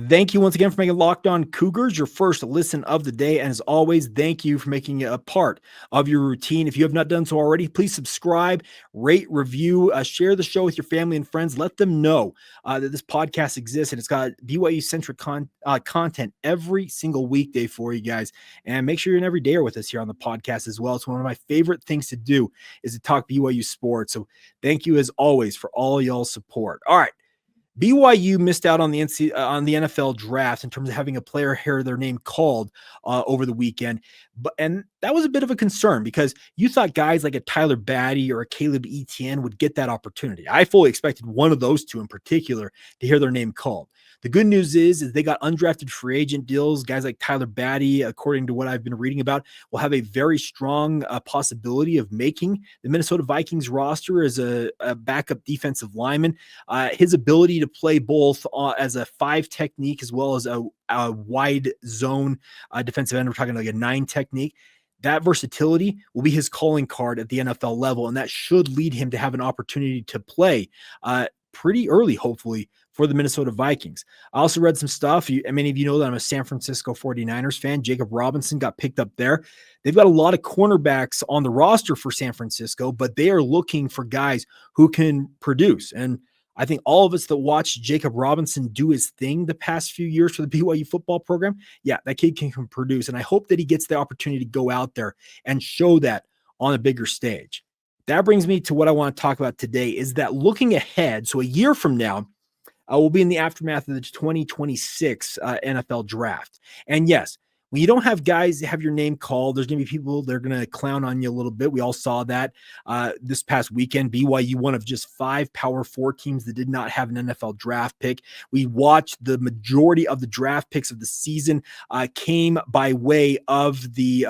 Thank you once again for making Locked On Cougars your first listen of the day. And as always, thank you for making it a part of your routine. If you have not done so already, please subscribe, rate, review, share the show with your family and friends. Let them know that this podcast exists and it's got BYU-centric content every single weekday for you guys. And make sure you're an everydayer with us here on the podcast as well. It's one of my favorite things to do is to talk BYU sports. So thank you as always for all y'all's support. All right. BYU missed out on the NFL draft in terms of having a player hear their name called over the weekend, and that was a bit of a concern because you thought guys like a Tyler Batty or a Caleb Etienne would get that opportunity. I fully expected one of those two in particular to hear their name called. The good news is they got undrafted free agent deals. Guys like Tyler Batty, according to what I've been reading about, will have a very strong possibility of making the Minnesota Vikings roster as a backup defensive lineman. His ability to play both as a 5 technique as well as a wide zone defensive end, we're talking like a 9 technique. That versatility will be his calling card at the NFL level, and that should lead him to have an opportunity to play pretty early, hopefully, for the Minnesota Vikings. I also read some stuff. Many of you know that I'm a San Francisco 49ers fan. Jacob Robinson got picked up there. They've got a lot of cornerbacks on the roster for San Francisco, but they are looking for guys who can produce. And I think all of us that watched Jacob Robinson do his thing the past few years for the BYU football program, yeah, that kid can produce. And I hope that he gets the opportunity to go out there and show that on a bigger stage. That brings me to what I want to talk about today is that looking ahead, so a year from now, we'll be in the aftermath of the 2026 NFL draft. And yes, when you don't have guys that have your name called, there's going to be people that are going to clown on you a little bit. We all saw that this past weekend. BYU, one of just 5 Power 4 teams that did not have an NFL draft pick. We watched the majority of the draft picks of the season came by way of the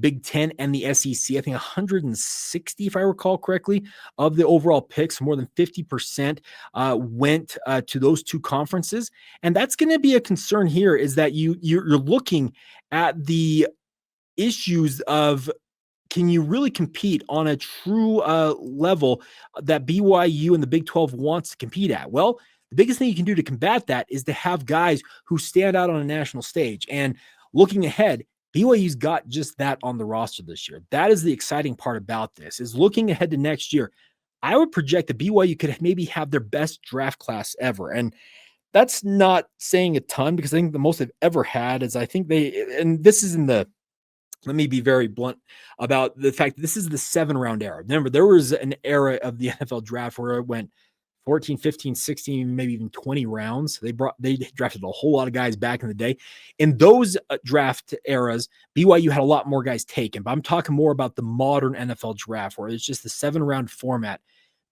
Big Ten and the SEC. I think 160, if I recall correctly, of the overall picks, more than 50% went to those two conferences. And that's going to be a concern here is that you're looking at the issues of, can you really compete on a true level that BYU and the Big 12 wants to compete at? Well, the biggest thing you can do to combat that is to have guys who stand out on a national stage. And looking ahead, BYU's got just that on the roster this year. That is the exciting part about this, is looking ahead to next year. I would project that BYU could maybe have their best draft class ever. And that's not saying a ton because I think the most they've ever had is, I think and this is let me be very blunt about the fact that this is the 7-round era. Remember, there was an era of the NFL draft where it went 14, 15, 16, maybe even 20 rounds. They drafted a whole lot of guys back in the day. In those draft eras, BYU had a lot more guys taken, but I'm talking more about the modern NFL draft where it's just the 7-round format.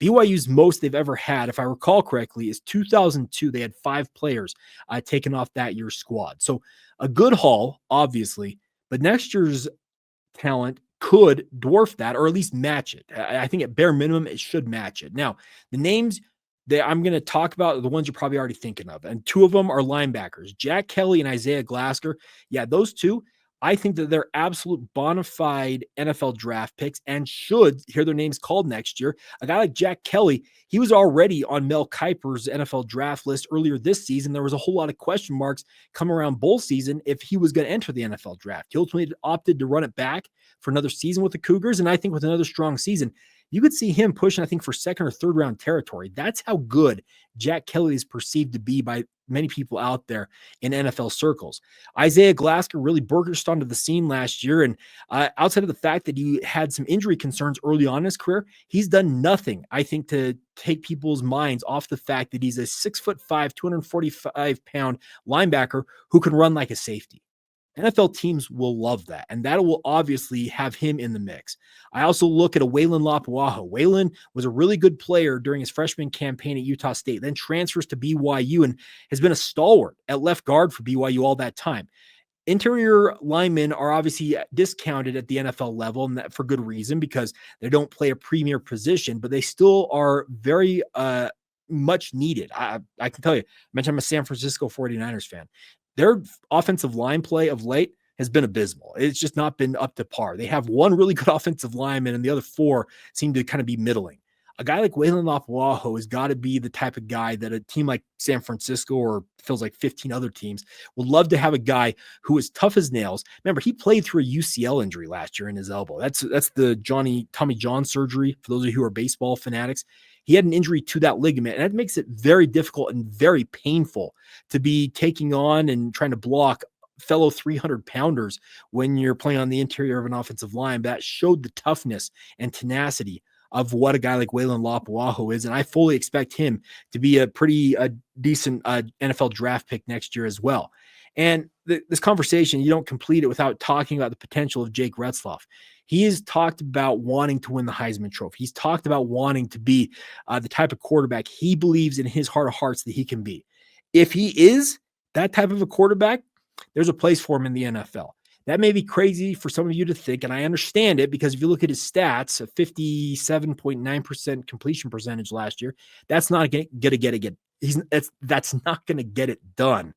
BYU's most they've ever had, if I recall correctly, is 2002. They had 5 players taken off that year's squad. So a good haul, obviously, but next year's talent could dwarf that or at least match it. I think at bare minimum, it should match it. Now, the names that I'm going to talk about are the ones you're probably already thinking of. And 2 of them are linebackers, Jack Kelly and Isaiah Glasker. Yeah, those 2, I think that they're absolute bona fide NFL draft picks and should hear their names called next year. A guy like Jack Kelly, he was already on Mel Kiper's NFL draft list earlier this season. There was a whole lot of question marks come around bowl season if he was going to enter the NFL draft. He ultimately opted to run it back for another season with the Cougars, and I think with another strong season, you could see him pushing, I think, for 2nd or 3rd round territory. That's how good Jack Kelly is perceived to be by many people out there in NFL circles. Isaiah Glasker really burst onto the scene last year, and outside of the fact that he had some injury concerns early on in his career, he's done nothing, I think, to take people's minds off the fact that he's a 6'5", 245-pound linebacker who can run like a safety. NFL teams will love that, and that will obviously have him in the mix. I also look at a Weylin Lapuaho. Weylin was a really good player during his freshman campaign at Utah State, then transfers to BYU and has been a stalwart at left guard for BYU all that time. Interior linemen are obviously discounted at the NFL level, and that for good reason, because they don't play a premier position, but they still are very much needed. I can tell you, I mentioned I'm a San Francisco 49ers fan. Their offensive line play of late has been abysmal. It's just not been up to par. They have one really good offensive lineman, and the other 4 seem to kind of be middling. a guy like Weylin Lapuaho has got to be the type of guy that a team like San Francisco, or feels like 15 other teams, would love to have a guy who is tough as nails. Remember, he played through a UCL injury last year in his elbow. That's the Tommy John surgery, for those of you who are baseball fanatics. He had an injury to that ligament, and that makes it very difficult and very painful to be taking on and trying to block fellow 300-pounders when you're playing on the interior of an offensive line. That showed the toughness and tenacity of what a guy like Weylin Lapuaho is, and I fully expect him to be a pretty decent NFL draft pick next year as well. And this conversation, you don't complete it without talking about the potential of Jake Retzlaff. He has talked about wanting to win the Heisman Trophy. He's talked about wanting to be the type of quarterback he believes in his heart of hearts that he can be. If he is that type of a quarterback, there's a place for him in the NFL. That may be crazy for some of you to think, and I understand it, because if you look at his stats, a 57.9% completion percentage last year, that's not going to get it. That's not going to get it done.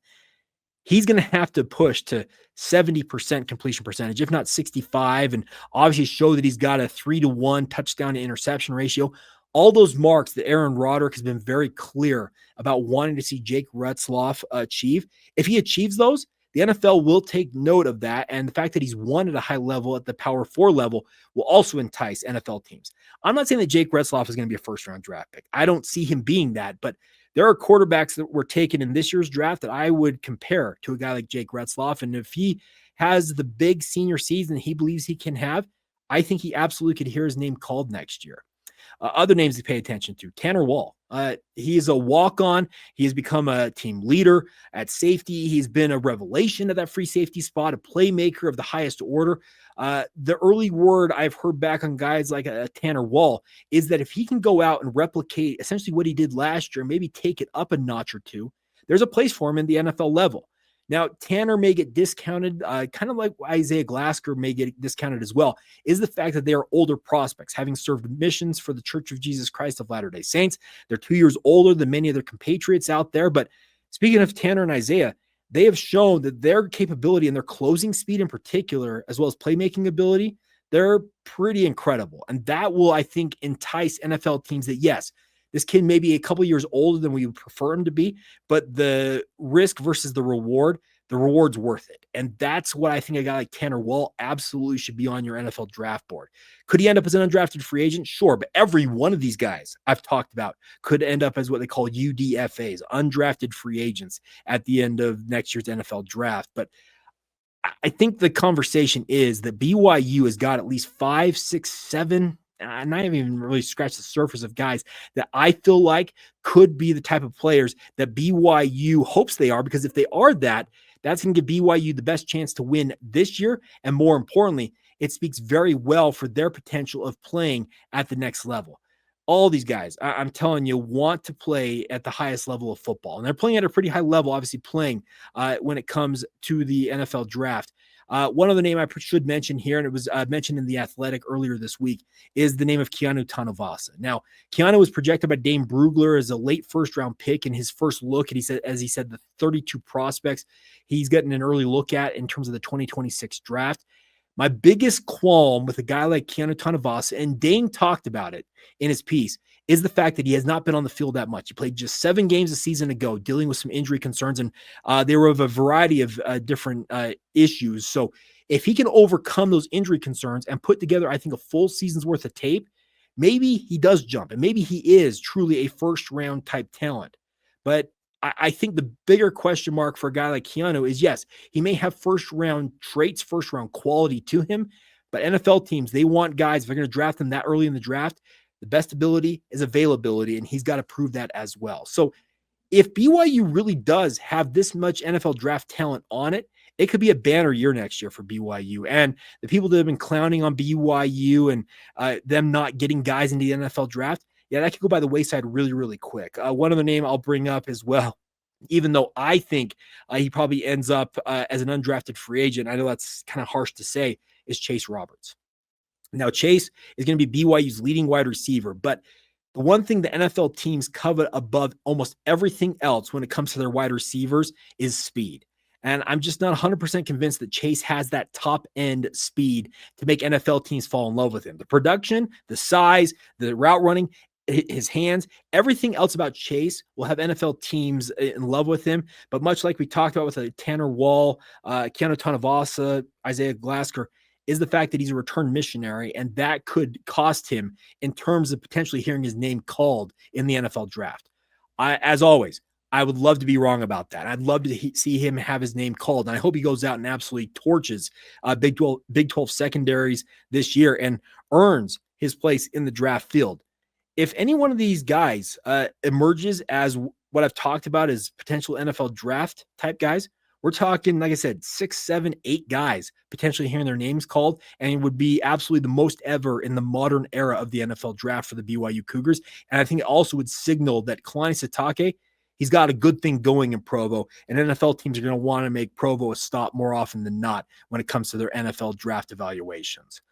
He's going to have to push to 70% completion percentage, if not 65, and obviously show that he's got a 3-to-1 touchdown to interception ratio. All those marks that Aaron Roderick has been very clear about wanting to see Jake Retzlaff achieve. If he achieves those, the NFL will take note of that, and the fact that he's won at a high level at the Power 4 level will also entice NFL teams. I'm not saying that Jake Retzlaff is going to be a first-round draft pick. I don't see him being that, but there are quarterbacks that were taken in this year's draft that I would compare to a guy like Jake Retzlaff, and if he has the big senior season he believes he can have, I think he absolutely could hear his name called next year. Other names to pay attention to: Tanner Wall. He is a walk-on. He has become a team leader at safety. He's been a revelation at that free safety spot, a playmaker of the highest order. The early word I've heard back on guys like Tanner Wall is that if he can go out and replicate essentially what he did last year, maybe take it up a notch or two, there's a place for him in the NFL level. Now, Tanner may get discounted, kind of like Isaiah Glasker may get discounted as well, is the fact that they are older prospects, having served missions for the Church of Jesus Christ of Latter-day Saints. They're 2 years older than many of their compatriots out there. But speaking of Tanner and Isaiah, they have shown that their capability and their closing speed in particular, as well as playmaking ability, they're pretty incredible. And that will, I think, entice NFL teams that, yes, this kid may be a couple years older than we would prefer him to be, but the risk versus the reward's worth it. And that's what I think a guy like Tanner Wall absolutely should be on your NFL draft board. Could he end up as an undrafted free agent? Sure, but every one of these guys I've talked about could end up as what they call UDFAs, undrafted free agents, at the end of next year's NFL draft. But I think the conversation is that BYU has got at least 5, 6, 7, and I haven't even really scratched the surface of guys that I feel like could be the type of players that BYU hopes they are, because if they are that, that's going to give BYU the best chance to win this year. And more importantly, it speaks very well for their potential of playing at the next level. All these guys, I'm telling you, want to play at the highest level of football. And they're playing at a pretty high level, obviously playing when it comes to the NFL draft. One other name I should mention here, and it was mentioned in The Athletic earlier this week, is the name of Keanu Tanuvasa. Now, Keanu was projected by Dane Brugler as a late first-round pick in his first look, and he said, as he said, the 32 prospects he's getting an early look at in terms of the 2026 draft. My biggest qualm with a guy like Keanu Tanovasa, and Dane talked about it in his piece, is the fact that he has not been on the field that much. He played just 7 games a season ago, dealing with some injury concerns, and they were of a variety of different issues. So if he can overcome those injury concerns and put together, I think, a full season's worth of tape, maybe he does jump, and maybe he is truly a first-round type talent. But I think the bigger question mark for a guy like Keanu is, yes, he may have first-round traits, first-round quality to him, but NFL teams, they want guys, if they're going to draft them that early in the draft, the best ability is availability, and he's got to prove that as well. So if BYU really does have this much NFL draft talent on it, it could be a banner year next year for BYU. And the people that have been clowning on BYU and them not getting guys into the NFL draft, yeah, that could go by the wayside really, really quick. One other name I'll bring up as well, even though I think he probably ends up as an undrafted free agent, I know that's kind of harsh to say, is Chase Roberts. Now, Chase is going to be BYU's leading wide receiver, but the one thing the NFL teams covet above almost everything else when it comes to their wide receivers is speed. And I'm just not 100% convinced that Chase has that top-end speed to make NFL teams fall in love with him. The production, the size, the route running, his hands, everything else about Chase will have NFL teams in love with him. But much like we talked about with Tanner Wall, Keanu Tanuvasa, Isaiah Glasker, is the fact that he's a return missionary, and that could cost him in terms of potentially hearing his name called in the NFL draft. As always, I would love to be wrong about that. I'd love to see him have his name called, and I hope he goes out and absolutely torches Big 12 secondaries this year and earns his place in the draft field. If any one of these guys emerges as what I've talked about as potential NFL draft type guys, we're talking, like I said, 6, 7, 8 guys potentially hearing their names called, and it would be absolutely the most ever in the modern era of the NFL draft for the BYU Cougars. And I think it also would signal that Kalani Sitake, he's got a good thing going in Provo, and NFL teams are going to want to make Provo a stop more often than not when it comes to their NFL draft evaluations.